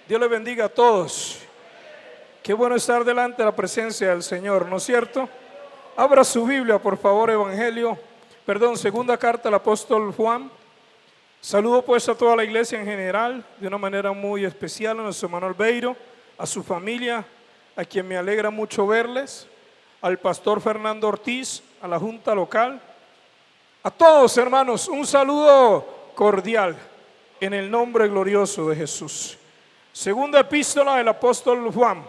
Dios les bendiga a todos. Qué bueno estar delante de la presencia del Señor, ¿no es cierto? Abra su Biblia, por favor, segunda carta al apóstol Juan. Saludo pues a toda la iglesia en general, de una manera muy especial a nuestro hermano Albeiro, a su familia, a quien me alegra mucho verles, al pastor Fernando Ortiz, a la junta local, a todos hermanos, un saludo cordial en el nombre glorioso de Jesús. Segunda epístola del apóstol Juan.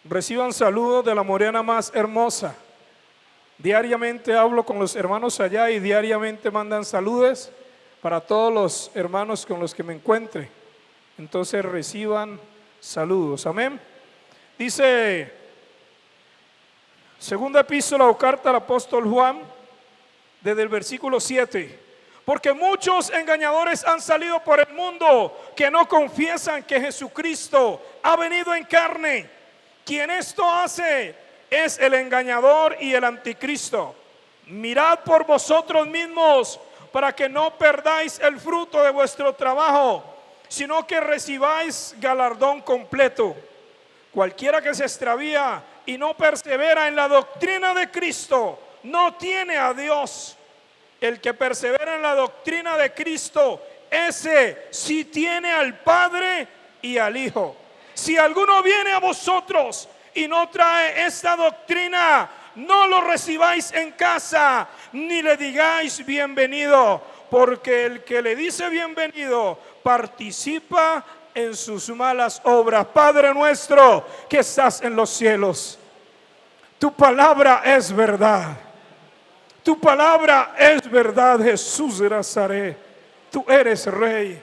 Reciban saludos de la morena más hermosa. Diariamente hablo con los hermanos allá y diariamente mandan saludos para todos los hermanos con los que me encuentre. Entonces reciban saludos, amén. Dice segunda epístola o carta al apóstol Juan, desde el versículo 7. Porque muchos engañadores han salido por el mundo que no confiesan que Jesucristo ha venido en carne. Quien esto hace es el engañador y el anticristo. Mirad por vosotros mismos para que no perdáis el fruto de vuestro trabajo, sino que recibáis galardón completo. Cualquiera que se extravía y no persevera en la doctrina de Cristo no tiene a Dios. El que persevera en la doctrina de Cristo, ese sí tiene al Padre y al Hijo. Si alguno viene a vosotros y no trae esta doctrina, no lo recibáis en casa, ni le digáis bienvenido, porque el que le dice bienvenido participa en sus malas obras. Padre nuestro que estás en los cielos, tu palabra es verdad. Tu palabra es verdad, Jesús de Nazaret. Tú eres Rey.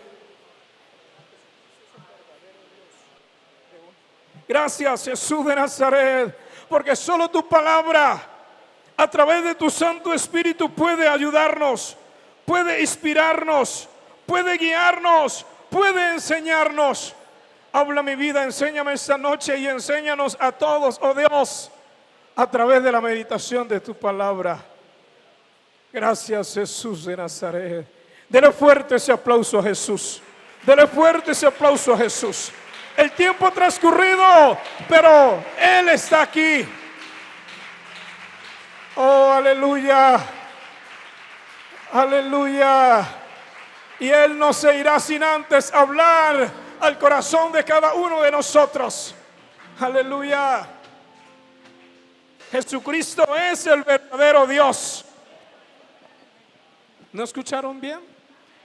Gracias, Jesús de Nazaret, porque solo tu palabra, a través de tu Santo Espíritu, puede ayudarnos, puede inspirarnos, puede guiarnos, puede enseñarnos. Habla mi vida, enséñame esta noche y enséñanos a todos, oh Dios, a través de la meditación de tu palabra. Gracias, Jesús de Nazaret. Dele fuerte ese aplauso a Jesús. Dele fuerte ese aplauso a Jesús. El tiempo ha transcurrido, pero Él está aquí. Oh, aleluya. Aleluya. Y Él no se irá sin antes hablar al corazón de cada uno de nosotros. Aleluya. Jesucristo es el verdadero Dios. ¿No escucharon bien?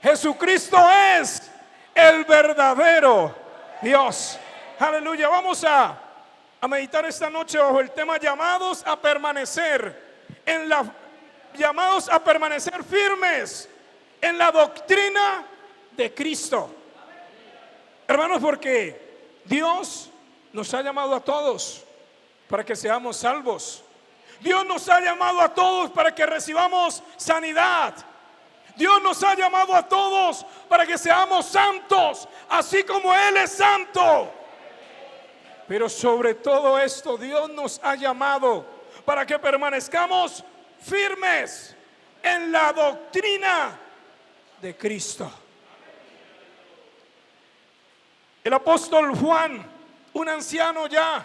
Jesucristo es el verdadero Dios. Aleluya. Vamos a meditar esta noche bajo el tema llamados a permanecer llamados a permanecer firmes en la doctrina de Cristo. Hermanos, porque Dios nos ha llamado a todos para que seamos salvos. Dios nos ha llamado a todos para que recibamos sanidad. Dios nos ha llamado a todos para que seamos santos, así como Él es santo. Pero sobre todo esto, Dios nos ha llamado para que permanezcamos firmes en la doctrina de Cristo. El apóstol Juan, un anciano ya,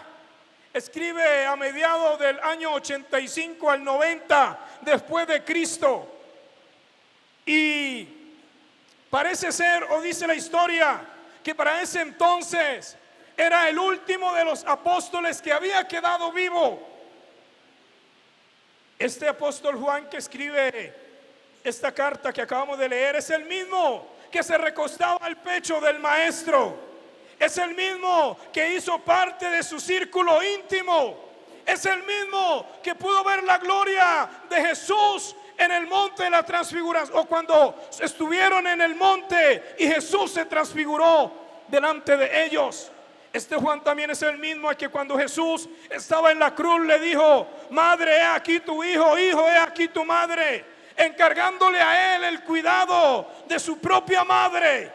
escribe a mediados del año 85 al 90 después de Cristo. Y parece ser, o dice la historia, que para ese entonces era el último de los apóstoles que había quedado vivo. Este apóstol Juan que escribe esta carta que acabamos de leer es el mismo que se recostaba al pecho del maestro. Es el mismo que hizo parte de su círculo íntimo. Es el mismo que pudo ver la gloria de Jesús en el monte de la transfiguración, o cuando estuvieron en el monte y Jesús se transfiguró delante de ellos. Este Juan también es el mismo que cuando Jesús estaba en la cruz le dijo: madre, he aquí tu hijo, hijo, he aquí tu madre, encargándole a él el cuidado de su propia madre.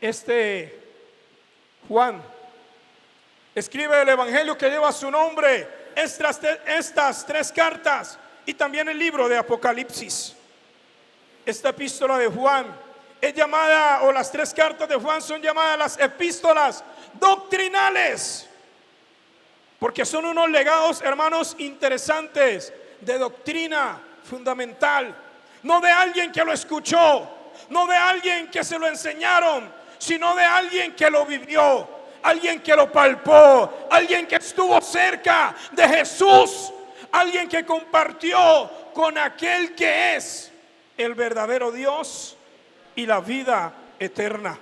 Este Juan escribe el evangelio que lleva su nombre, estas tres cartas y también el libro de Apocalipsis. esta epístola de Juan es llamada, o las 3 cartas de Juan son llamadas las epístolas doctrinales, porque son unos legados, hermanos, interesantes de doctrina fundamental, no de alguien que lo escuchó, no de alguien que se lo enseñaron, sino de alguien que lo vivió, alguien que lo palpó, alguien que estuvo cerca de Jesús, alguien que compartió con aquel que es el verdadero Dios y la vida eterna.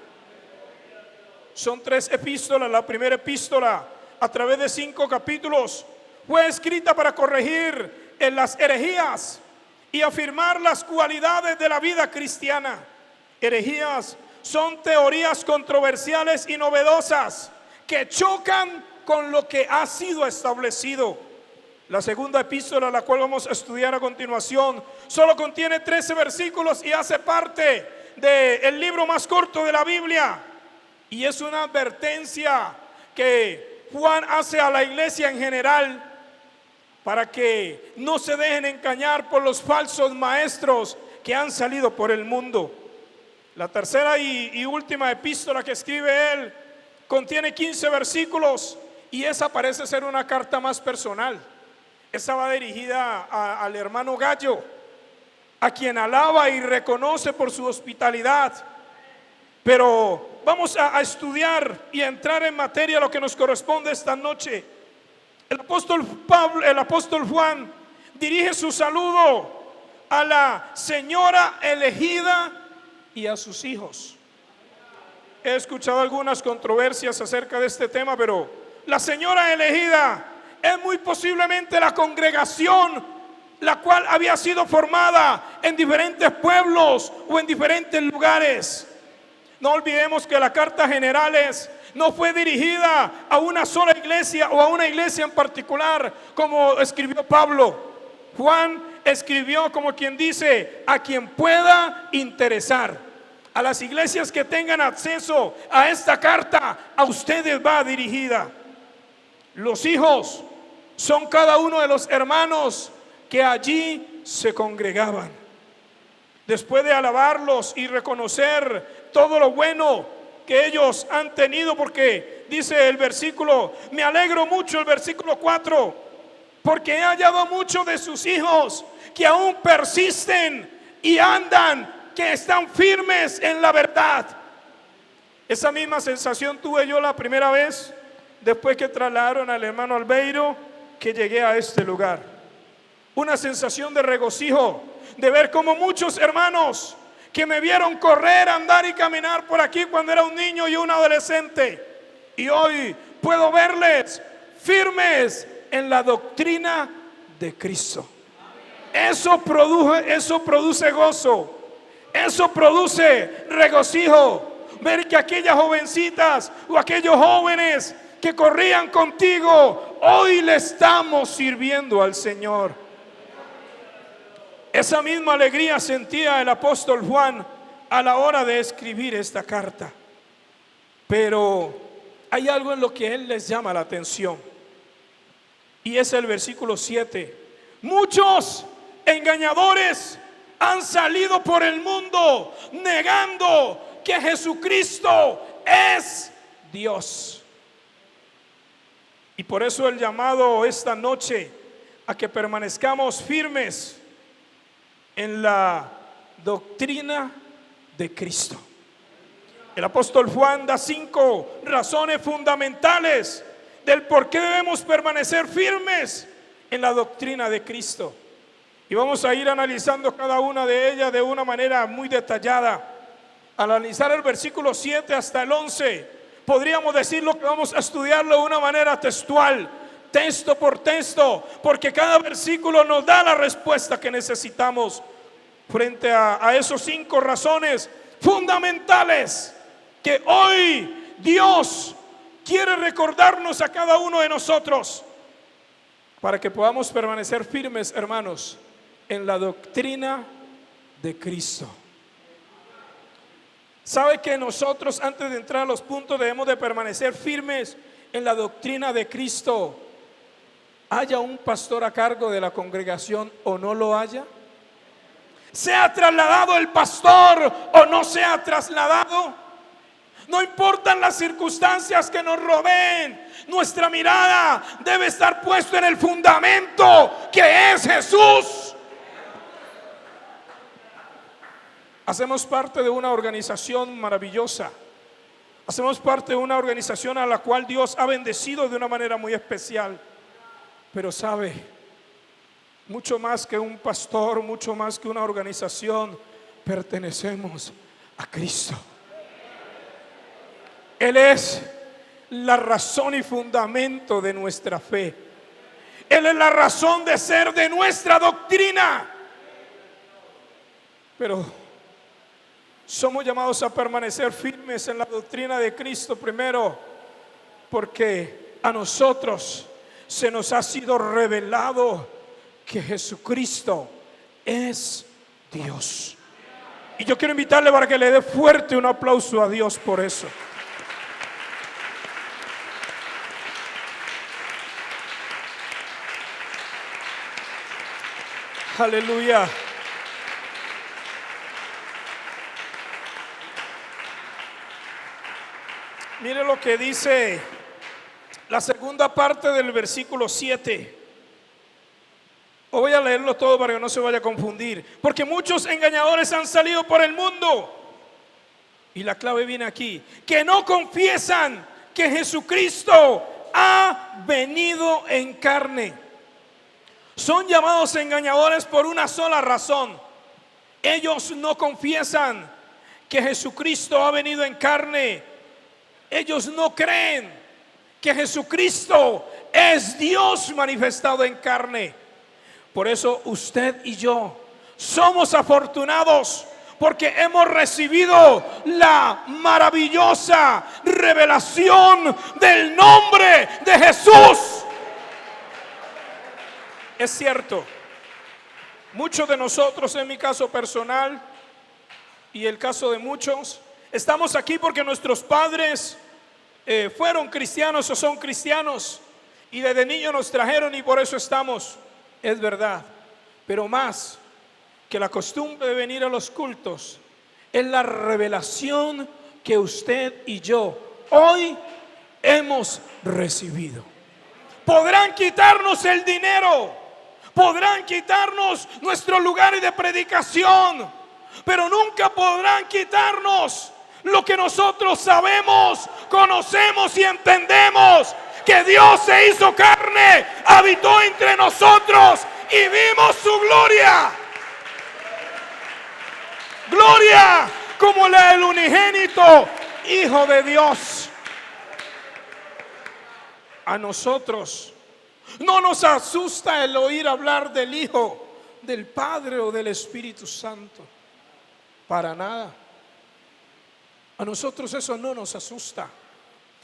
Son 3 epístolas. La primera epístola, a través de 5 capítulos, fue escrita para corregir en las herejías y afirmar las cualidades de la vida cristiana. Herejías son teorías controversiales y novedosas que chocan con lo que ha sido establecido. La segunda epístola, la cual vamos a estudiar a continuación, solo contiene 13 versículos y hace parte del libro más corto de la Biblia. Y es una advertencia que Juan hace a la iglesia en general para que no se dejen engañar por los falsos maestros que han salido por el mundo. La tercera y última epístola que escribe él contiene 15 versículos y esa parece ser una carta más personal. Esa va dirigida al hermano Gallo, a quien alaba y reconoce por su hospitalidad. Pero vamos a estudiar y a entrar en materia lo que nos corresponde esta noche. El apóstol Juan dirige su saludo a la señora elegida y a sus hijos. He escuchado algunas controversias acerca de este tema, pero la señora elegida es muy posiblemente la congregación la cual había sido formada en diferentes pueblos o en diferentes lugares. No olvidemos que la carta Generales no fue dirigida a una sola iglesia o a una iglesia en particular como escribió Pablo. Juan escribió, como quien dice, a quien pueda interesar. A las iglesias que tengan acceso a esta carta, a ustedes va dirigida. Los hijos son cada uno de los hermanos que allí se congregaban. Después de alabarlos y reconocer todo lo bueno que ellos han tenido, porque dice el versículo, me alegro mucho, el versículo 4, porque he hallado muchos de sus hijos que aún persisten y andan, que están firmes en la verdad. Esa misma sensación tuve yo la primera vez después que trasladaron al hermano Albeiro, que llegué a este lugar. Una sensación de regocijo, de ver como muchos hermanos que me vieron correr, andar y caminar por aquí cuando era un niño y un adolescente, y hoy puedo verles firmes en la doctrina de Cristo. Eso produce gozo, eso produce regocijo, ver que aquellas jovencitas o aquellos jóvenes que corrían contigo, hoy le estamos sirviendo al Señor. Esa misma alegría sentía el apóstol Juan a la hora de escribir esta carta. Pero hay algo en lo que él les llama la atención, y es el versículo 7. Muchos engañadores han salido por el mundo negando que Jesucristo es Dios. Y por eso el llamado esta noche a que permanezcamos firmes en la doctrina de Cristo. El apóstol Juan da 5 razones fundamentales del por qué debemos permanecer firmes en la doctrina de Cristo. Y vamos a ir analizando cada una de ellas de una manera muy detallada. Al analizar el versículo 7 hasta el 11, podríamos decirlo que vamos a estudiarlo de una manera textual, texto por texto, porque cada versículo nos da la respuesta que necesitamos frente a esos 5 razones fundamentales que hoy Dios quiere recordarnos a cada uno de nosotros, para que podamos permanecer firmes, hermanos, en la doctrina de Cristo. ¿Sabe que nosotros, antes de entrar a los puntos, debemos de permanecer firmes en la doctrina de Cristo, haya un pastor a cargo de la congregación o no lo haya? sea trasladado el pastor o no sea trasladado. No importan las circunstancias que nos rodeen, nuestra mirada debe estar puesta en el fundamento que es Jesús. Hacemos parte de una organización maravillosa. Hacemos parte de una organización a la cual Dios ha bendecido de una manera muy especial. Pero sabe, mucho más que un pastor, mucho más que una organización, pertenecemos a Cristo. Él es la razón y fundamento de nuestra fe. Él es la razón de ser de nuestra doctrina. Pero somos llamados a permanecer firmes en la doctrina de Cristo primero, porque a nosotros se nos ha sido revelado que Jesucristo es Dios. Y yo quiero invitarle para que le dé fuerte un aplauso a Dios por eso. Aleluya. Mire lo que dice la segunda parte del versículo 7. Voy a leerlo todo para que no se vaya a confundir. Porque muchos engañadores han salido por el mundo. Y la clave viene aquí: que no confiesan que Jesucristo ha venido en carne. Son llamados engañadores por una sola razón. Ellos no confiesan que Jesucristo ha venido en carne. Ellos no creen que Jesucristo es Dios manifestado en carne. Por eso usted y yo somos afortunados, porque hemos recibido la maravillosa revelación del nombre de Jesús. Es cierto, muchos de nosotros, en mi caso personal y el caso de muchos, estamos aquí porque nuestros padres fueron cristianos o son cristianos y desde niños nos trajeron y por eso estamos. Es verdad, pero más que la costumbre de venir a los cultos es la revelación que usted y yo hoy hemos recibido. Podrán quitarnos el dinero, podrán quitarnos nuestros lugares de predicación, pero nunca podrán quitarnos lo que nosotros sabemos, conocemos y entendemos: que Dios se hizo carne, habitó entre nosotros y vimos su gloria. Gloria como la del unigénito Hijo de Dios. A nosotros no nos asusta el oír hablar del Hijo, del Padre o del Espíritu Santo. Para nada. A nosotros eso no nos asusta.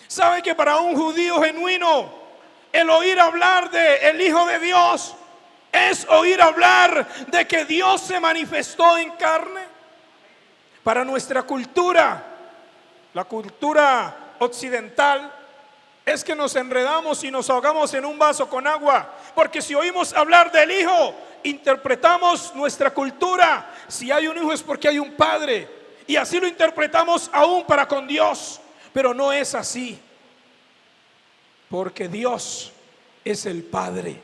¿Sabe que para un judío genuino el oír hablar de el Hijo de Dios es oír hablar de que Dios se manifestó en carne? Para nuestra cultura, la cultura occidental, es que nos enredamos y nos ahogamos en un vaso con agua, porque si oímos hablar del Hijo, interpretamos nuestra cultura. Si hay un Hijo es porque hay un Padre, y así lo interpretamos aún para con Dios. Pero no es así, porque Dios es el Padre,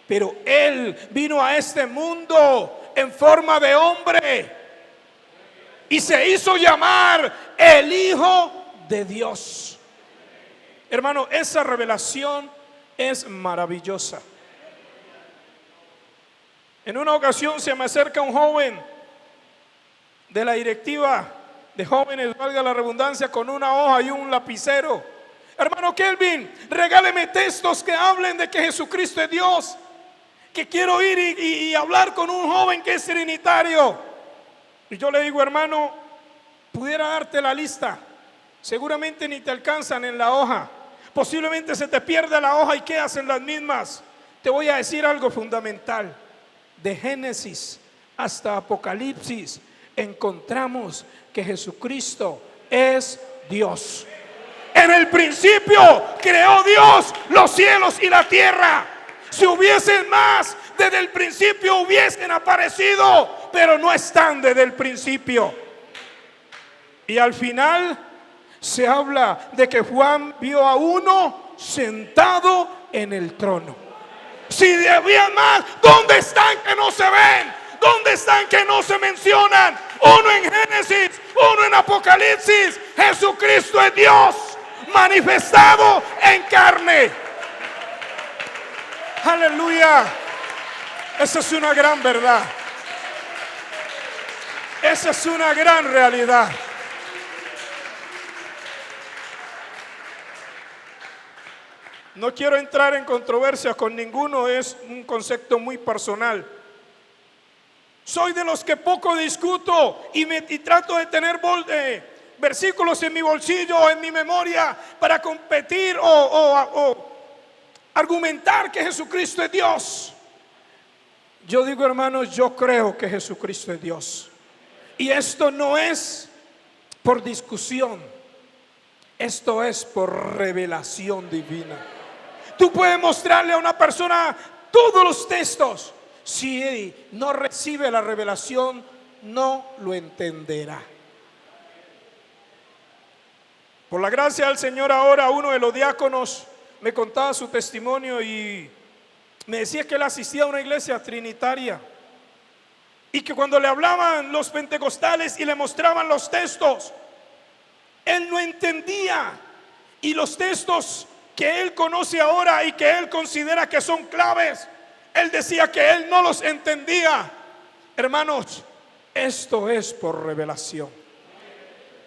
pero Él vino a este mundo en forma de hombre y se hizo llamar el Hijo de Dios. Hermano, esa revelación es maravillosa. En una ocasión se me acerca un joven de la directiva de jóvenes, valga la redundancia, con una hoja y un lapicero. Hermano Kelvin, regáleme textos que hablen de que Jesucristo es Dios, que quiero ir y hablar con un joven que es trinitario. Y yo le digo: hermano, pudiera darte la lista, seguramente ni te alcanzan en la hoja, posiblemente se te pierda la hoja y quedas en las mismas. Te voy a decir algo fundamental: de Génesis hasta Apocalipsis encontramos que Jesucristo es Dios. En el principio creó Dios los cielos y la tierra. Si hubiesen más, desde el principio hubiesen aparecido, pero no están desde el principio. Y al final se habla de que Juan vio a uno sentado en el trono. Si había más, ¿dónde están que no se ven? ¿Dónde están que no se mencionan? Uno en Génesis, uno en Apocalipsis. Jesucristo es Dios manifestado en carne. Aleluya. Esa es una gran verdad. Esa es una gran realidad. No quiero entrar en controversia con ninguno, es un concepto muy personal. Soy de los que poco discuto y trato de tener versículos en mi bolsillo o en mi memoria para competir o argumentar que Jesucristo es Dios. Yo digo, hermanos, yo creo que Jesucristo es Dios. Y esto no es por discusión, esto es por revelación divina. Tú puedes mostrarle a una persona todos los textos. Si no recibe la revelación, no lo entenderá. Por la gracia del Señor, ahora uno de los diáconos me contaba su testimonio y me decía que él asistía a una iglesia trinitaria y que cuando le hablaban los pentecostales y le mostraban los textos, él no entendía. Y los textos que él conoce ahora y que él considera que son claves, él decía que él no los entendía. Hermanos, esto es por revelación.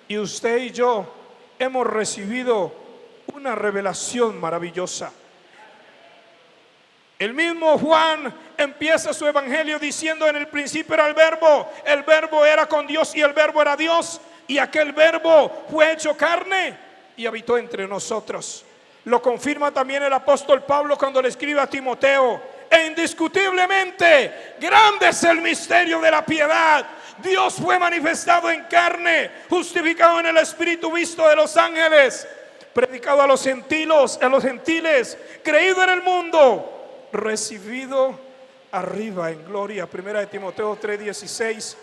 Y usted y yo hemos recibido una revelación maravillosa. El mismo Juan empieza su evangelio diciendo: en el principio era el verbo era con Dios y el verbo era Dios, y aquel verbo fue hecho carne y habitó entre nosotros. Lo confirma también el apóstol Pablo cuando le escribe a Timoteo: e indiscutiblemente grande es el misterio de la piedad. Dios fue manifestado en carne, justificado en el Espíritu, visto de los ángeles, predicado a los gentiles, creído en el mundo, recibido arriba en gloria. Primera de Timoteo 3:16.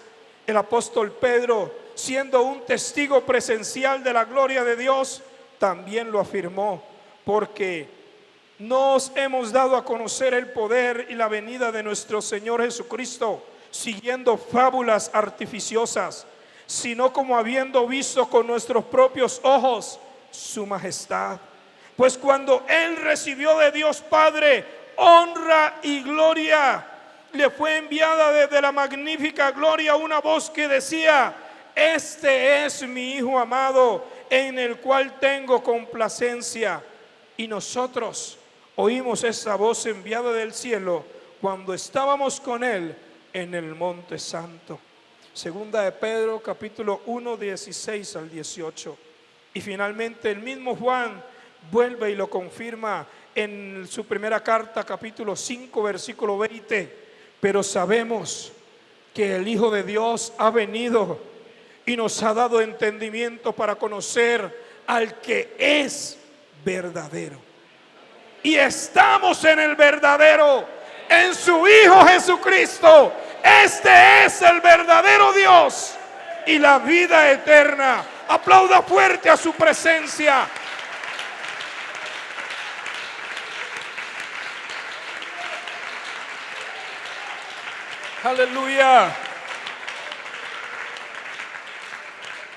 El apóstol Pedro, siendo un testigo presencial de la gloria de Dios, también lo afirmó: porque nos hemos dado a conocer el poder y la venida de nuestro Señor Jesucristo, siguiendo fábulas artificiosas, sino como habiendo visto con nuestros propios ojos su majestad. Pues cuando Él recibió de Dios Padre honra y gloria, le fue enviada desde la magnífica gloria una voz que decía: este es mi Hijo amado, en el cual tengo complacencia. Y nosotros oímos esa voz enviada del cielo cuando estábamos con Él en el monte santo. Segunda de Pedro capítulo 1, 16 al 18. Y finalmente el mismo Juan vuelve y lo confirma en su primera carta, capítulo 5, versículo 20. Pero sabemos que el Hijo de Dios ha venido y nos ha dado entendimiento para conocer al que es verdadero. Y estamos en el verdadero, en su Hijo Jesucristo. Este es el verdadero Dios y la vida eterna. Aplauda fuerte a su presencia. Aleluya.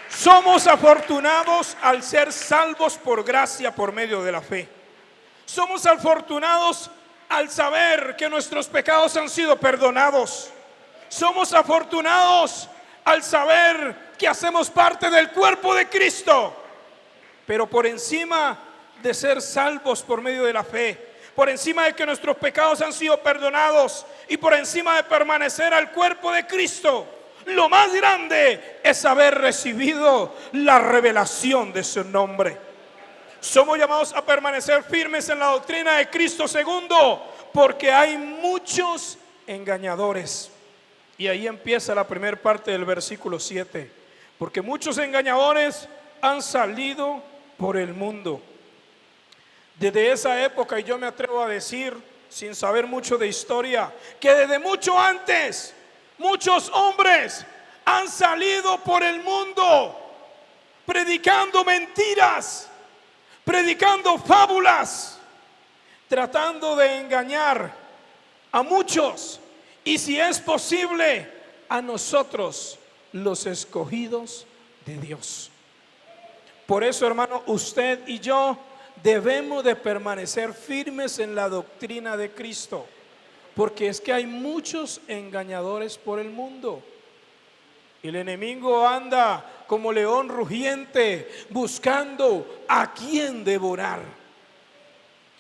Somos afortunados al ser salvos por gracia por medio de la fe. Somos afortunados al saber que nuestros pecados han sido perdonados. Somos afortunados al saber que hacemos parte del cuerpo de Cristo. Pero por encima de ser salvos por medio de la fe, por encima de que nuestros pecados han sido perdonados y por encima de permanecer al cuerpo de Cristo, lo más grande es haber recibido la revelación de su nombre. Somos llamados a permanecer firmes en la doctrina de Cristo. Segundo, porque hay muchos engañadores. Y ahí empieza la primera parte del versículo 7. Porque muchos engañadores han salido por el mundo. Desde esa época, y yo me atrevo a decir, sin saber mucho de historia, que desde mucho antes Muchos hombres han salido por el mundo predicando mentiras, predicando fábulas, tratando de engañar a muchos, y si es posible, a nosotros, los escogidos de Dios. Por eso, hermano, usted y yo debemos de permanecer firmes en la doctrina de Cristo, porque es que hay muchos engañadores por el mundo. El enemigo anda como león rugiente buscando a quien devorar.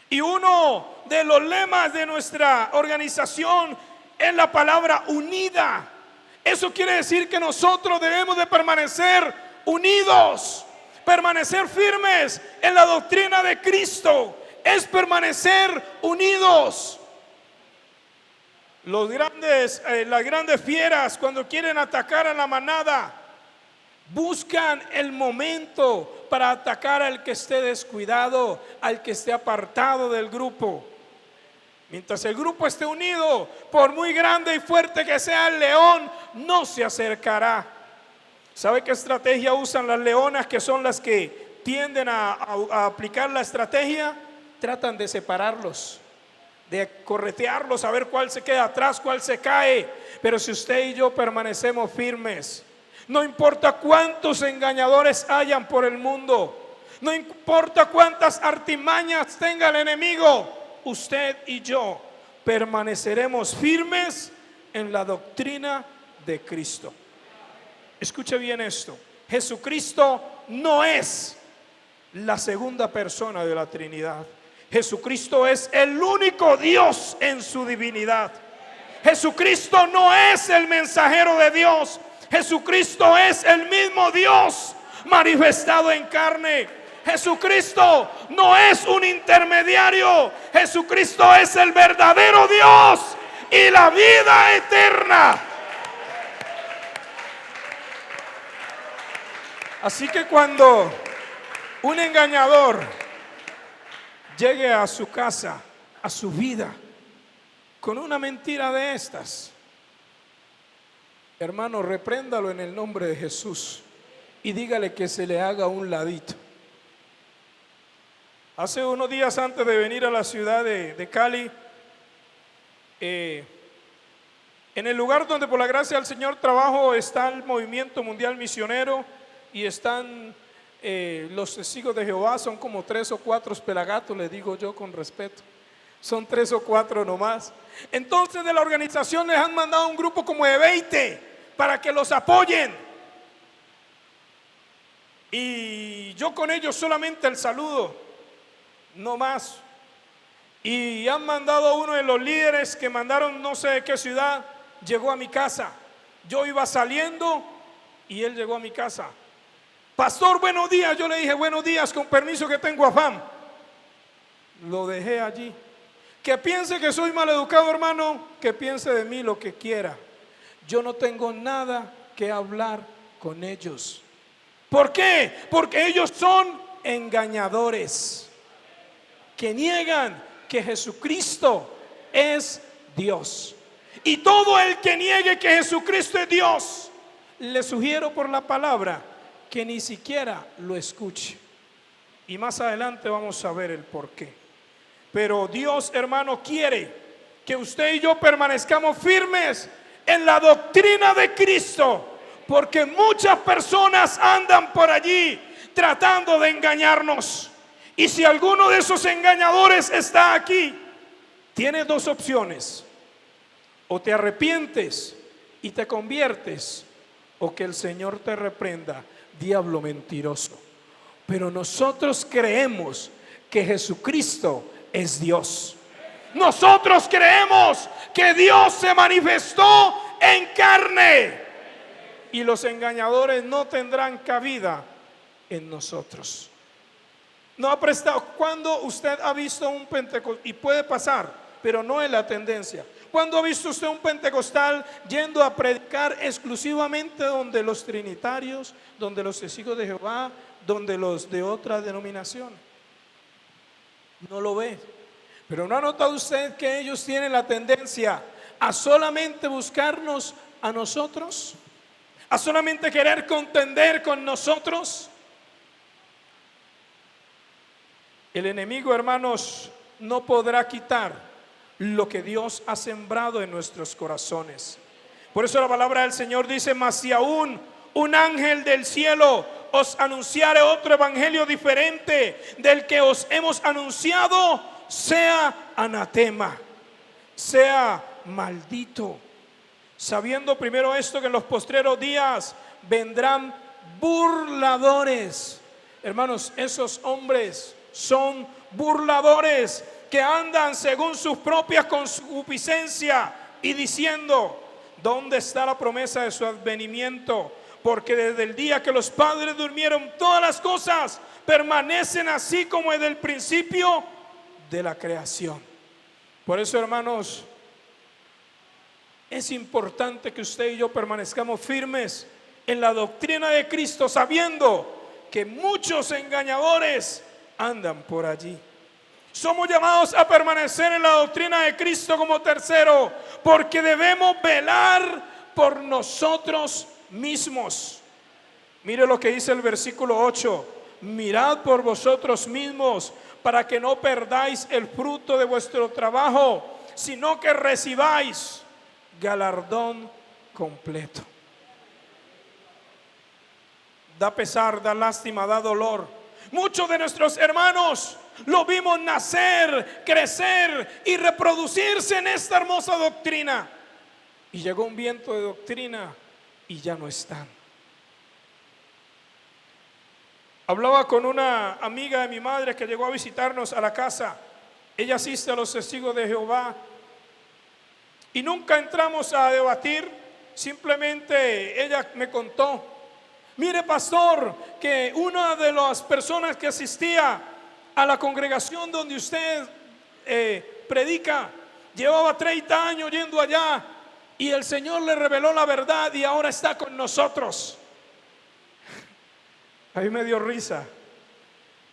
Y uno de los lemas de nuestra organización es la palabra unida. Eso quiere decir que nosotros debemos de permanecer unidos, permanecer firmes en la doctrina de Cristo. Es permanecer unidos. Las grandes fieras, cuando quieren atacar a la manada, buscan el momento para atacar al que esté descuidado, al que esté apartado del grupo. Mientras el grupo esté unido, por muy grande y fuerte que sea el león, no se acercará. ¿Sabe qué estrategia usan las leonas, que son las que tienden a aplicar la estrategia? Tratan de separarlos, de corretearlos, a ver cuál se queda atrás, cuál se cae. Pero si usted y yo permanecemos firmes, no importa cuántos engañadores hayan por el mundo, no importa cuántas artimañas tenga el enemigo, usted y yo permaneceremos firmes en la doctrina de Cristo. Escuche bien esto: Jesucristo no es la segunda persona de la Trinidad. Jesucristo es el único Dios en su divinidad. Jesucristo no es el mensajero de Dios. Jesucristo es el mismo Dios manifestado en carne. Jesucristo no es un intermediario. Jesucristo es el verdadero Dios y la vida eterna. Así que cuando un engañador llegue a su casa, a su vida, con una mentira de estas, hermano, repréndalo en el nombre de Jesús y dígale que se le haga un ladito. Hace unos días antes de venir a la ciudad de Cali, en el lugar donde por la gracia del Señor trabajo está el Movimiento Mundial Misionero y están los testigos de Jehová. Son como 3 o 4 pelagatos, le digo yo con respeto. Son 3 o 4 nomás. Entonces de la organización les han mandado un grupo como de 20 para que los apoyen. Y yo con ellos solamente el saludo, no más. Y han mandado a uno de los líderes que mandaron no sé de qué ciudad, llegó a mi casa. Yo iba saliendo y él llegó a mi casa. Pastor, buenos días. Yo le dije buenos días, con permiso que tengo afán. Lo dejé allí. Que piense que soy maleducado, hermano, que piense de mí lo que quiera. Yo no tengo nada que hablar con ellos. ¿Por qué? Porque ellos son engañadores que niegan que Jesucristo es Dios. Y todo el que niegue que Jesucristo es Dios, le sugiero por la palabra que ni siquiera lo escuche. Y más adelante vamos a ver el por qué. Pero Dios, hermano, quiere que usted y yo permanezcamos firmes en la doctrina de Cristo, porque muchas personas andan por allí tratando de engañarnos. Y si alguno de esos engañadores está aquí, tiene 2 opciones: o te arrepientes y te conviertes, o que el Señor te reprenda, diablo mentiroso. Pero nosotros creemos que Jesucristo es Dios. Nosotros creemos que Dios se manifestó en carne, y los engañadores no tendrán cabida en nosotros. No ha prestado. Cuando usted ha visto un pentecostal, y puede pasar, pero no es la tendencia, cuando ha visto usted un pentecostal yendo a predicar exclusivamente donde los trinitarios, donde los testigos de Jehová, donde los de otra denominación? No lo ve. Pero ¿no ha notado usted que ellos tienen la tendencia a solamente buscarnos a nosotros, a solamente querer contender con nosotros. El enemigo, hermanos, no podrá quitar lo que Dios ha sembrado en nuestros corazones. Por eso la palabra del Señor dice: mas si aún un ángel del cielo os anunciare otro evangelio diferente del que os hemos anunciado, sea anatema, sea maldito, sabiendo primero esto, que en los postreros días vendrán burladores. Hermanos, esos hombres son burladores que andan según su propia concupiscencia y diciendo: ¿dónde está la promesa de su advenimiento? Porque desde el día que los padres durmieron, todas las cosas permanecen así como desde el principio de la creación. Por eso, hermanos, es importante que usted y yo permanezcamos firmes en la doctrina de Cristo, sabiendo que muchos engañadores andan por allí. Somos llamados a permanecer en la doctrina de Cristo como tercero, porque debemos velar por nosotros mismos. Mire lo que dice el versículo 8: mirad por vosotros mismos, para que no perdáis el fruto de vuestro trabajo, sino que recibáis galardón completo. Da pesar, da lástima, da dolor. Muchos de nuestros hermanos lo vimos nacer, crecer y reproducirse en esta hermosa doctrina, y llegó un viento de doctrina y ya no están. Hablaba con una amiga de mi madre que llegó a visitarnos a la casa. Ella asiste a los testigos de Jehová y nunca entramos a debatir. Simplemente ella me contó: mire, pastor, que una de las personas que asistía a la congregación donde usted predica llevaba 30 años yendo allá, y el Señor le reveló la verdad y ahora está con nosotros. A mí me dio risa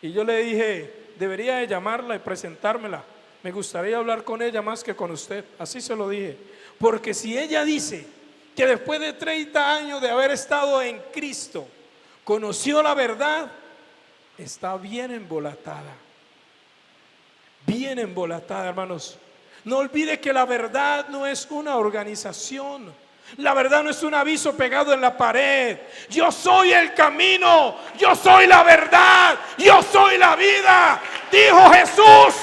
y yo le dije: debería de llamarla y presentármela. Me gustaría hablar con ella más que con usted. Así se lo dije. Porque si ella dice que después de 30 años de haber estado en Cristo conoció la verdad, está bien embolatada. Bien embolatada, hermanos. No olvide que la verdad no es una organización. La verdad no es un aviso pegado en la pared: yo soy el camino, yo soy la verdad, yo soy la vida, dijo Jesús.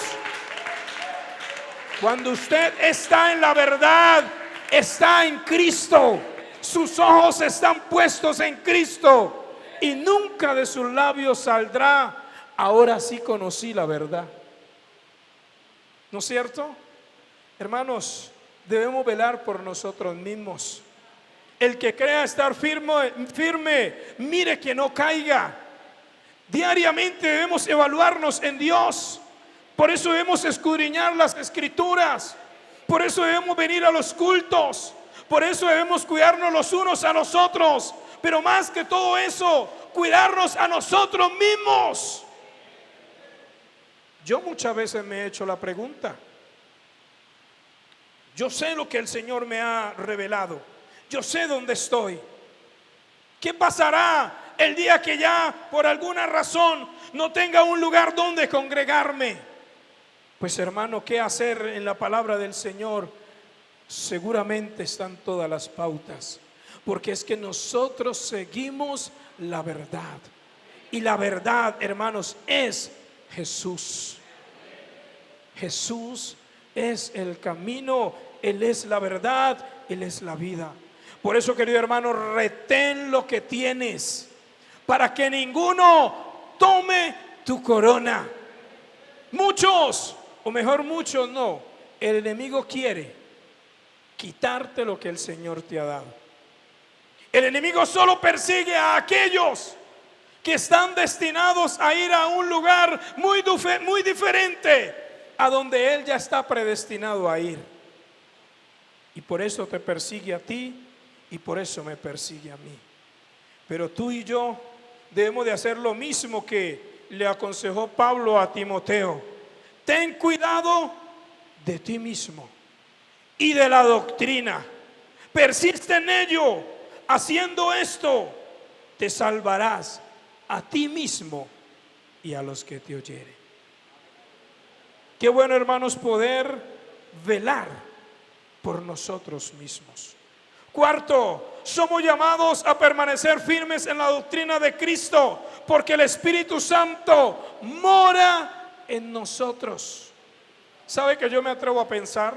Cuando usted está en la verdad, está en Cristo. Sus ojos están puestos en Cristo y nunca de sus labios saldrá: ahora sí conocí la verdad. ¿No es cierto? Hermanos, debemos velar por nosotros mismos. El que crea estar firme, mire que no caiga. Diariamente debemos evaluarnos en Dios. Por eso debemos escudriñar las Escrituras. Por eso debemos venir a los cultos. Por eso debemos cuidarnos los unos a los otros. Pero más que todo eso, cuidarnos a nosotros mismos. Yo muchas veces me he hecho la pregunta: yo sé lo que el Señor me ha revelado, yo sé dónde estoy. ¿Qué pasará el día que ya por alguna razón no tenga un lugar donde congregarme? Pues, hermano, ¿qué hacer en la palabra del Señor? Seguramente están todas las pautas, porque es que nosotros seguimos la verdad, y la verdad, hermanos, es Jesús. Jesús es el camino, Él es la verdad, Él es la vida. Por eso, querido hermano, retén lo que tienes, para que ninguno tome tu corona. Muchos, o mejor muchos no, el enemigo quiere quitarte lo que el Señor te ha dado. El enemigo solo persigue a aquellos que están destinados a ir a un lugar muy diferente a donde Él ya está predestinado a ir. Y por eso te persigue a ti, y por eso me persigue a mí. Pero tú y yo debemos de hacer lo mismo que le aconsejó Pablo a Timoteo: ten cuidado de ti mismo y de la doctrina. Persiste en ello. Haciendo esto, te salvarás a ti mismo y a los que te oyeren. Qué bueno, hermanos, poder velar por nosotros mismos. Cuarto, somos llamados a permanecer firmes en la doctrina de Cristo, porque el Espíritu Santo mora en nosotros. ¿Sabe que yo me atrevo a pensar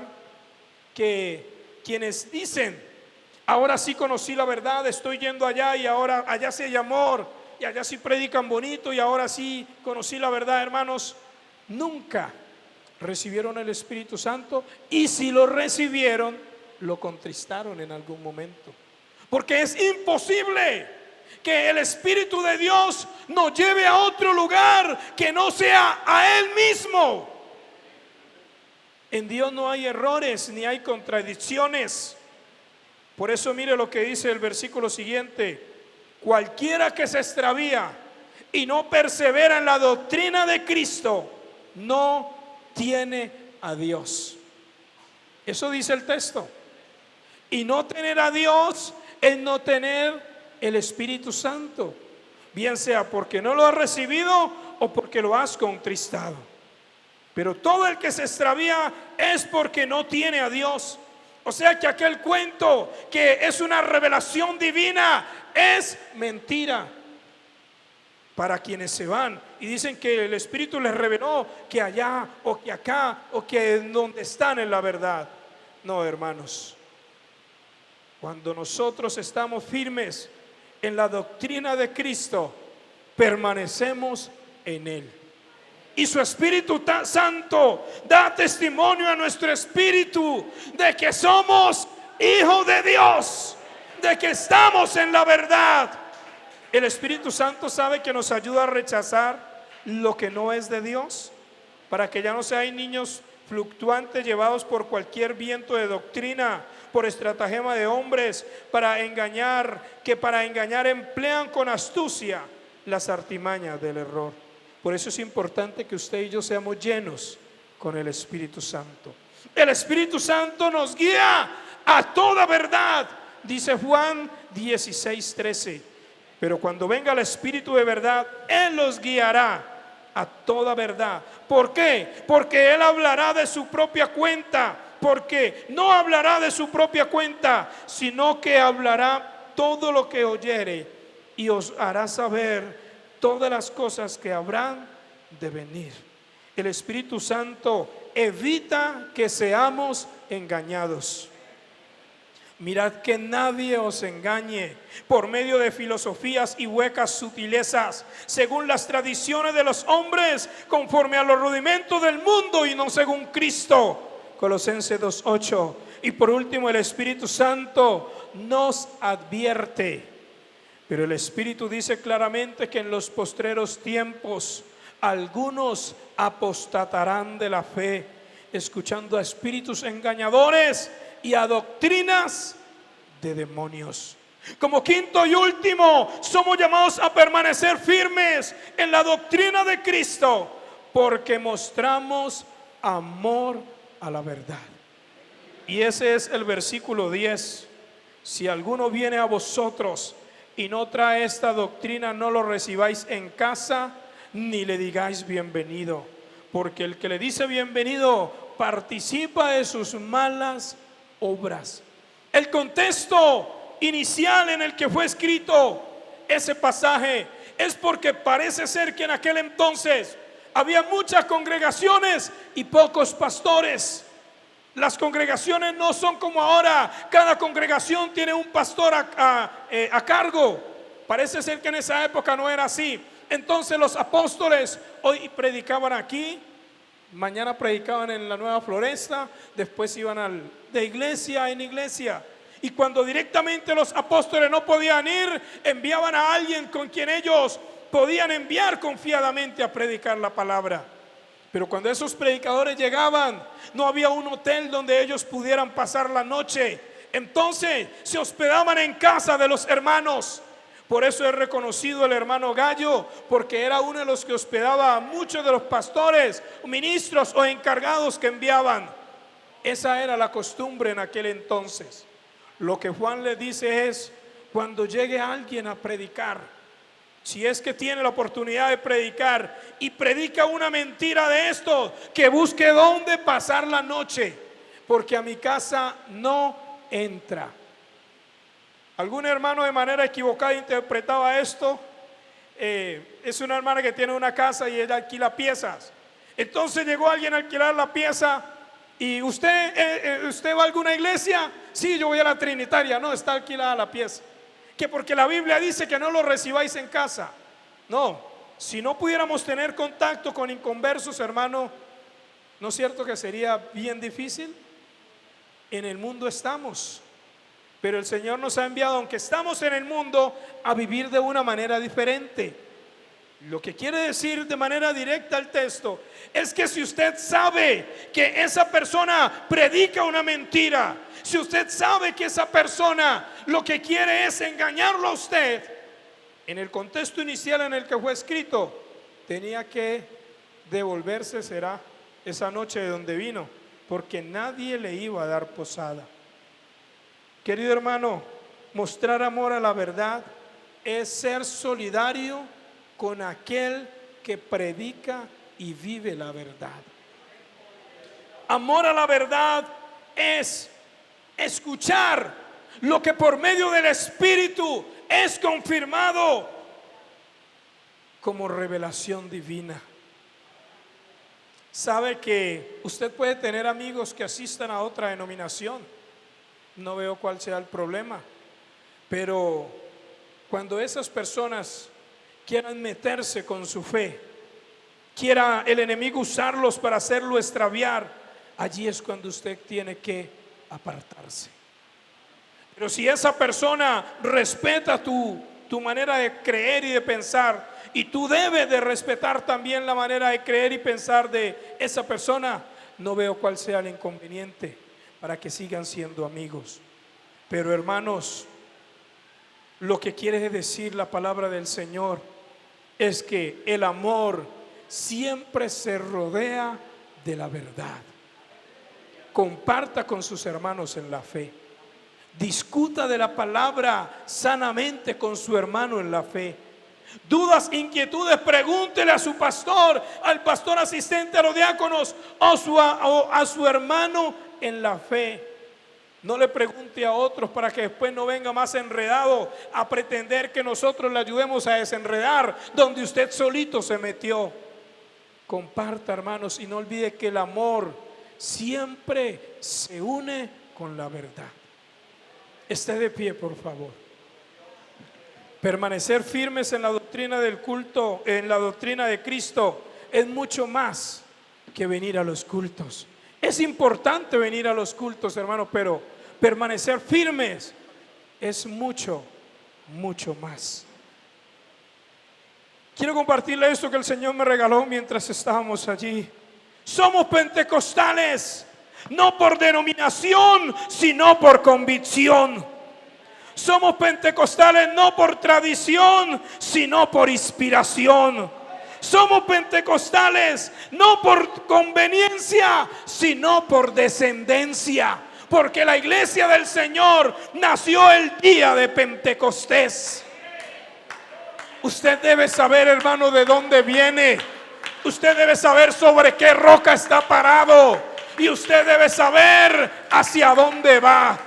que quienes dicen, ahora sí conocí la verdad, estoy yendo allá y ahora allá sí hay amor y allá sí predican bonito y ahora sí conocí la verdad, hermanos, nunca recibieron el Espíritu Santo, y si lo recibieron, lo contristaron en algún momento? Porque es imposible que el Espíritu de Dios nos lleve a otro lugar que no sea a Él mismo. En Dios no hay errores ni hay contradicciones. Por eso mire lo que dice el versículo siguiente: cualquiera que se extravía y no persevera en la doctrina de Cristo no tiene a Dios. Eso dice el texto. Y no tener a Dios es no tener el Espíritu Santo, bien sea porque no lo has recibido o porque lo has contristado. Pero todo el que se extravía es porque no tiene a Dios. O sea que aquel cuento que es una revelación divina es mentira para quienes se van y dicen que el Espíritu les reveló que allá o que acá o que donde están en la verdad. No, hermanos, cuando nosotros estamos firmes en la doctrina de Cristo, permanecemos en Él. Y su Espíritu Santo da testimonio a nuestro espíritu de que somos hijos de Dios, de que estamos en la verdad. El Espíritu Santo sabe que nos ayuda a rechazar lo que no es de Dios, para que ya no sean niños fluctuantes llevados por cualquier viento de doctrina, por estratagema de hombres, para engañar emplean con astucia las artimañas del error. Por eso es importante que usted y yo seamos llenos con el Espíritu Santo. El Espíritu Santo nos guía a toda verdad, dice Juan 16:13. Pero cuando venga el Espíritu de verdad, Él los guiará a toda verdad. ¿Por qué? Porque Él hablará de su propia cuenta. Porque no hablará de su propia cuenta, sino que hablará todo lo que oyere y os hará saber todas las cosas que habrán de venir. El Espíritu Santo evita que seamos engañados. Mirad que nadie os engañe por medio de filosofías y huecas sutilezas, según las tradiciones de los hombres, conforme a los rudimentos del mundo y no según Cristo. Colosenses 2:8. Y por último, el Espíritu Santo nos advierte. Pero el Espíritu dice claramente que en los postreros tiempos algunos apostatarán de la fe, escuchando a espíritus engañadores y a doctrinas de demonios. Como quinto y último, somos llamados a permanecer firmes en la doctrina de Cristo, porque mostramos amor a la verdad. Y ese es el versículo 10. Si alguno viene a vosotros y no trae esta doctrina, no lo recibáis en casa, ni le digáis bienvenido, porque el que le dice bienvenido participa de sus malas obras. El contexto inicial en el que fue escrito ese pasaje es porque parece ser que en aquel entonces había muchas congregaciones y pocos pastores. Las congregaciones no son como ahora, cada congregación tiene un pastor a cargo. Parece ser que en esa época no era así. Entonces los apóstoles hoy predicaban aquí, mañana predicaban en la Nueva Floresta, después iban de iglesia en iglesia. Y cuando directamente los apóstoles no podían ir, enviaban a alguien con quien ellos podían enviar confiadamente a predicar la palabra. Pero cuando esos predicadores llegaban, no había un hotel donde ellos pudieran pasar la noche. Entonces se hospedaban en casa de los hermanos. Por eso es reconocido el hermano Gallo, porque era uno de los que hospedaba a muchos de los pastores, ministros o encargados que enviaban. Esa era la costumbre en aquel entonces. Lo que Juan le dice es, cuando llegue alguien a predicar, si es que tiene la oportunidad de predicar y predica una mentira de esto, que busque dónde pasar la noche, porque a mi casa no entra. Algún hermano de manera equivocada interpretaba esto. Es una hermana que tiene una casa y ella alquila piezas. Entonces llegó alguien a alquilar la pieza y ¿usted va a alguna iglesia? Sí, yo voy a la Trinitaria. No, está alquilada la pieza. Que porque la Biblia dice que no lo recibáis en casa. No, si no pudiéramos tener contacto con inconversos, hermano, ¿no es cierto que sería bien difícil? En el mundo estamos, pero el Señor nos ha enviado, aunque estamos en el mundo, a vivir de una manera diferente. Lo que quiere decir de manera directa el texto es que si usted sabe que esa persona predica una mentira, si usted sabe que esa persona lo que quiere es engañarlo a usted, en el contexto inicial en el que fue escrito, tenía que devolverse, será esa noche de donde vino, porque nadie le iba a dar posada. Querido hermano, mostrar amor a la verdad es ser solidario con aquel que predica y vive la verdad. Amor a la verdad es escuchar lo que por medio del Espíritu es confirmado como revelación divina. Sabe que usted puede tener amigos que asistan a otra denominación, no veo cuál sea el problema, pero cuando esas personas quieran meterse con su fe, quiera el enemigo usarlos para hacerlo extraviar, allí es cuando usted tiene que apartarse. Pero si esa persona respeta tu manera de creer y de pensar, y tú debes de respetar también la manera de creer y pensar de esa persona, no veo cuál sea el inconveniente para que sigan siendo amigos. Pero hermanos, lo que quiere decir la palabra del Señor es que el amor siempre se rodea de la verdad. Comparta con sus hermanos en la fe. Discuta de la palabra sanamente con su hermano en la fe. Dudas, inquietudes, pregúntele a su pastor, al pastor asistente, a los diáconos o a su hermano en la fe. No le pregunte a otros para que después no venga más enredado a pretender que nosotros le ayudemos a desenredar donde usted solito se metió. Comparta, hermanos, y no olvide que el amor siempre se une con la verdad. Esté de pie, por favor. Permanecer firmes en la doctrina del culto, en la doctrina de Cristo, es mucho más que venir a los cultos. Es importante venir a los cultos, hermano, pero permanecer firmes es mucho, mucho más. Quiero compartirle esto que el Señor me regaló mientras estábamos allí. Somos pentecostales, no por denominación, sino por convicción. Somos pentecostales no por tradición, sino por inspiración. Somos pentecostales no por conveniencia, sino por descendencia. Porque la iglesia del Señor nació el día de Pentecostés. Usted debe saber, hermano, de dónde viene. Usted debe saber sobre qué roca está parado. Y usted debe saber hacia dónde va.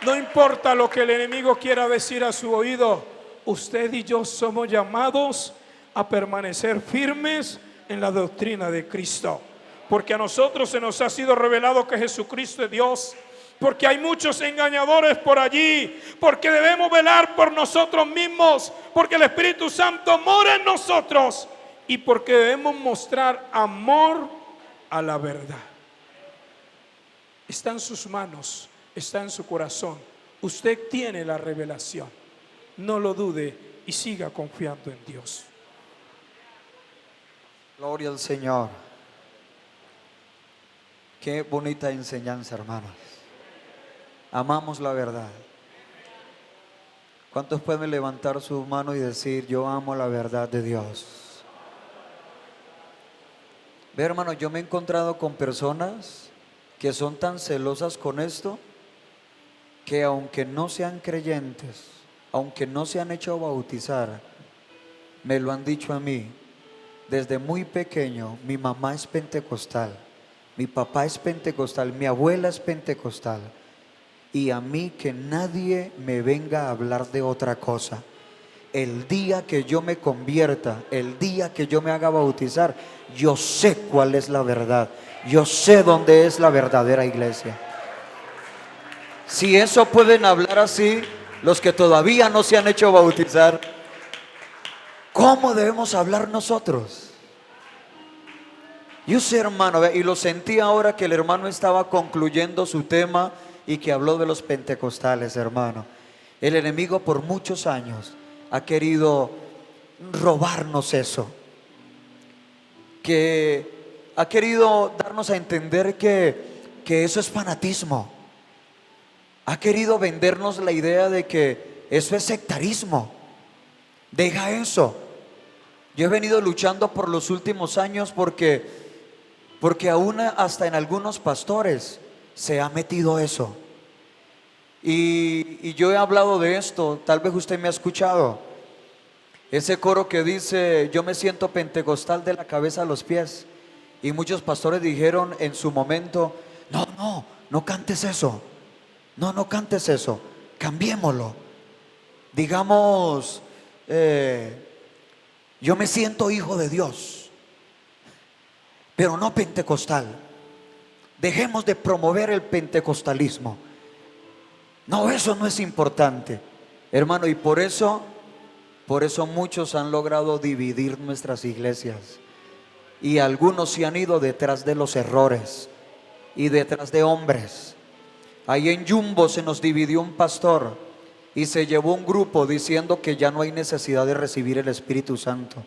No importa lo que el enemigo quiera decir a su oído, usted y yo somos llamados a permanecer firmes en la doctrina de Cristo. Porque a nosotros se nos ha sido revelado que Jesucristo es Dios. Porque hay muchos engañadores por allí. Porque debemos velar por nosotros mismos. Porque el Espíritu Santo mora en nosotros. Y porque debemos mostrar amor a la verdad. Está en sus manos. Está en su corazón. Usted tiene la revelación. No lo dude y siga confiando en Dios. Gloria al Señor. Qué bonita enseñanza, hermanos. Amamos la verdad. ¿Cuántos pueden levantar su mano y decir: yo amo la verdad de Dios? Ve, hermano, yo me he encontrado con personas que son tan celosas con esto que aunque no sean creyentes, aunque no se han hecho bautizar, me lo han dicho a mí. Desde muy pequeño, mi mamá es pentecostal, mi papá es pentecostal, mi abuela es pentecostal. Y a mí que nadie me venga a hablar de otra cosa. El día que yo me convierta, el día que yo me haga bautizar, yo sé cuál es la verdad. Yo sé dónde es la verdadera iglesia. Si eso pueden hablar así los que todavía no se han hecho bautizar, ¿cómo debemos hablar nosotros? Yo sé, hermano, y lo sentí ahora que el hermano estaba concluyendo su tema y que habló de los pentecostales, hermano. El enemigo por muchos años ha querido robarnos eso, que ha querido darnos a entender que eso es fanatismo. Ha querido vendernos la idea de que eso es sectarismo. Deja eso. Yo he venido luchando por los últimos años porque aún hasta en algunos pastores se ha metido eso. Y yo he hablado de esto, tal vez usted me ha escuchado. Ese coro que dice: yo me siento pentecostal de la cabeza a los pies. Y muchos pastores dijeron en su momento: no cantes eso. No cantes eso, cambiémoslo. Digamos, yo me siento hijo de Dios, pero no pentecostal. Dejemos de promover el pentecostalismo. No, eso no es importante, hermano. Y por eso muchos han logrado dividir nuestras iglesias. Y algunos se han ido detrás de los errores y detrás de hombres. Ahí en Jumbo se nos dividió un pastor y se llevó un grupo diciendo que ya no hay necesidad de recibir el Espíritu Santo.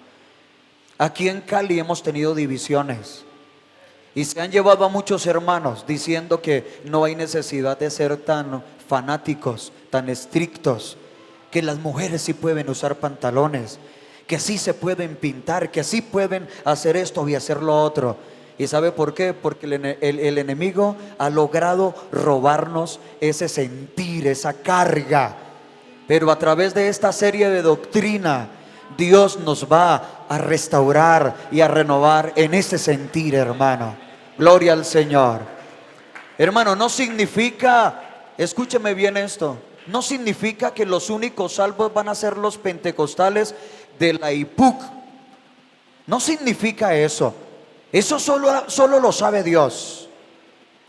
Aquí en Cali hemos tenido divisiones y se han llevado a muchos hermanos diciendo que no hay necesidad de ser tan fanáticos, tan estrictos, que las mujeres sí pueden usar pantalones, que sí se pueden pintar, que sí pueden hacer esto y hacer lo otro. ¿Y sabe por qué? Porque el enemigo ha logrado robarnos ese sentir, esa carga. Pero a través de esta serie de doctrina, Dios nos va a restaurar y a renovar en ese sentir, hermano. Gloria al Señor. Hermano, no significa, escúcheme bien esto, no significa que los únicos salvos van a ser los pentecostales de la IPUC. No significa eso. Eso solo lo sabe Dios.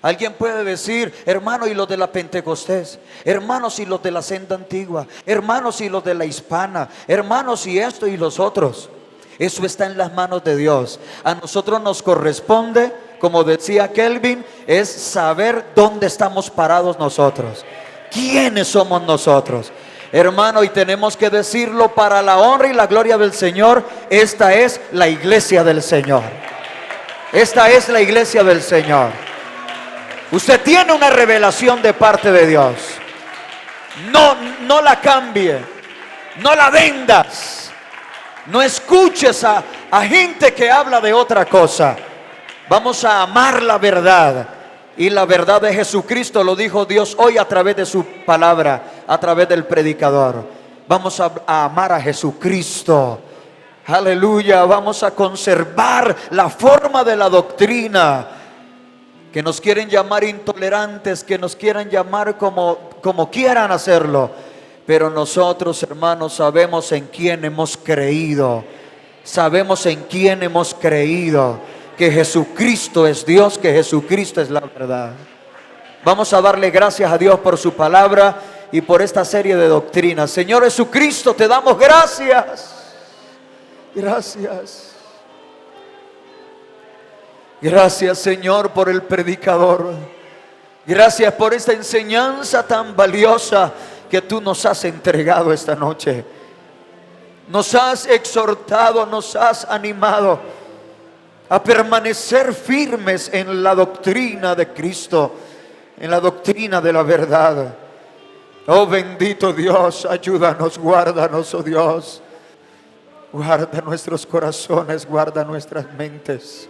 Alguien puede decir: hermano, y los de la Pentecostés, hermanos, y los de la senda antigua, hermanos, y los de la hispana, hermanos, y esto y los otros. Eso está en las manos de Dios. A nosotros nos corresponde, como decía Kelvin, es saber dónde estamos parados nosotros. ¿Quiénes somos nosotros? Hermano, y tenemos que decirlo para la honra y la gloria del Señor. Esta es la iglesia del Señor. Esta es la iglesia del Señor. Usted tiene una revelación de parte de Dios. No la cambie. No la vendas. No escuches a gente que habla de otra cosa. Vamos a amar la verdad. Y la verdad de Jesucristo lo dijo Dios hoy a través de su palabra, a través del predicador. Vamos a amar a Jesucristo. Aleluya. Vamos a conservar la forma de la doctrina. Que nos quieren llamar intolerantes, que nos quieran llamar como quieran hacerlo. Pero nosotros, hermanos, sabemos en quién hemos creído. Sabemos en quién hemos creído. Que Jesucristo es Dios, que Jesucristo es la verdad. Vamos a darle gracias a Dios por su palabra y por esta serie de doctrinas. Señor Jesucristo, te damos gracias. Gracias. Gracias, Señor, por el predicador. Gracias por esta enseñanza tan valiosa que tú nos has entregado esta noche. Nos has exhortado, nos has animado a permanecer firmes en la doctrina de Cristo, en la doctrina de la verdad. Oh bendito Dios, ayúdanos, guárdanos, oh Dios. Guarda nuestros corazones, guarda nuestras mentes.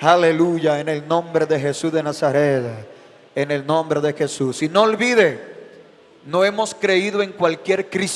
Aleluya, en el nombre de Jesús de Nazaret, en el nombre de Jesús. Y no olvide No hemos creído en cualquier cristiano.